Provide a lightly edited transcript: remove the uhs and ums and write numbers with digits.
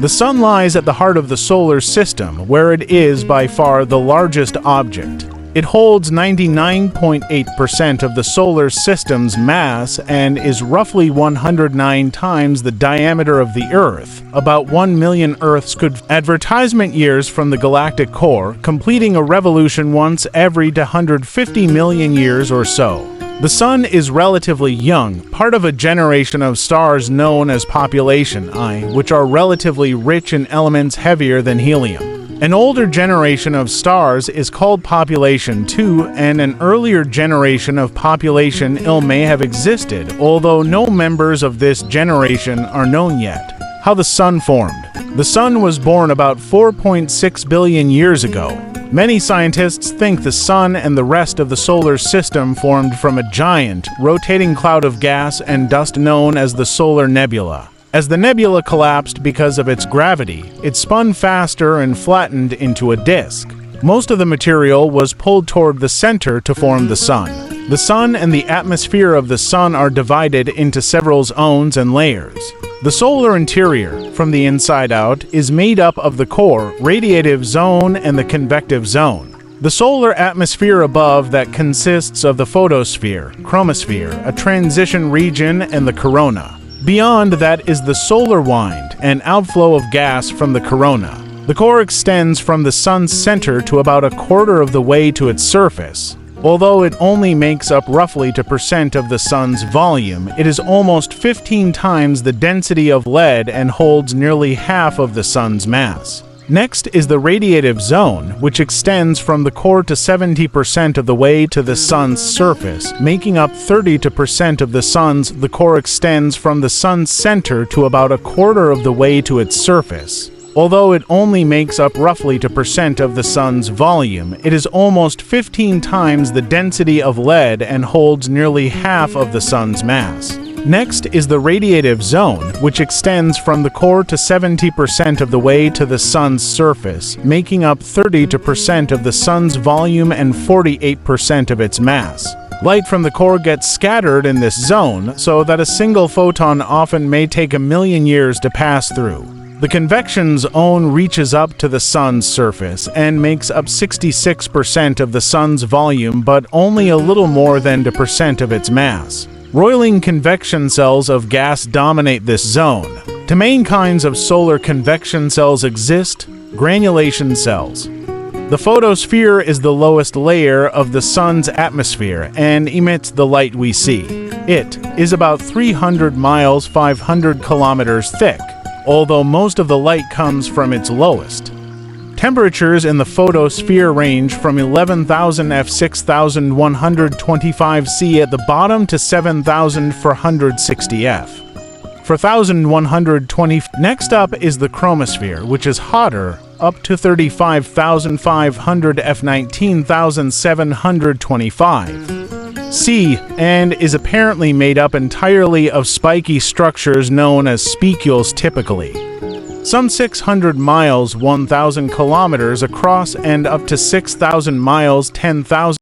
The Sun lies at the heart of the solar system, where it is by far the largest object. It holds 99.8% of the solar system's mass and is roughly 109 times the diameter of the Earth. About 1 million Earths could advertisement years from the galactic core, completing a revolution once every 150 million years or so. The Sun is relatively young, part of a generation of stars known as population I, which are relatively rich in elements heavier than helium. An older generation of stars is called population II, and an earlier generation of population I may have existed, although no members of this generation are known yet. How the Sun formed. The Sun was born about 4.6 billion years ago. Many scientists think the Sun and the rest of the solar system formed from a giant, rotating cloud of gas and dust known as the solar nebula. As the nebula collapsed because of its gravity, it spun faster and flattened into a disk. Most of the material was pulled toward the center to form the Sun. The Sun and the atmosphere of the Sun are divided into several zones and layers. The solar interior, from the inside out, is made up of the core, radiative zone, and the convective zone. The solar atmosphere above that consists of the photosphere, chromosphere, a transition region, and the corona. Beyond that is the solar wind, an outflow of gas from the corona. The core extends from the Sun's center to about a quarter of the way to its surface. Although it only makes up roughly 2% of the Sun's volume, it is almost 15 times the density of lead and holds nearly half of the Sun's mass. Next is the radiative zone, which extends from the core to 70% of the way to the Sun's surface, making up 30% of the Sun's. The core extends from the Sun's center to about a quarter of the way to its surface. Although it only makes up roughly 2% of the Sun's volume, it is almost 15 times the density of lead and holds nearly half of the Sun's mass. Next is the radiative zone, which extends from the core to 70% of the way to the Sun's surface, making up 30% of the Sun's volume and 48% of its mass. Light from the core gets scattered in this zone, so that a single photon often may take 1 million years to pass through. The convection zone reaches up to the Sun's surface and makes up 66% of the Sun's volume, but only a little more than 2% of its mass. Roiling convection cells of gas dominate this zone. Two main kinds of solar convection cells exist: granulation cells. The photosphere is the lowest layer of the Sun's atmosphere and emits the light we see. It is about 300 miles (500 kilometers) thick, although most of the light comes from its lowest. Temperatures in the photosphere range from 11,000 F 6,125 C at the bottom to 7,460 F 4,120. Next up is the chromosphere, which is hotter, up to 35,500 F 19,725 C, and is apparently made up entirely of spiky structures known as spicules typically. Some 600 miles 1,000 kilometers across and up to 6,000 miles 10,000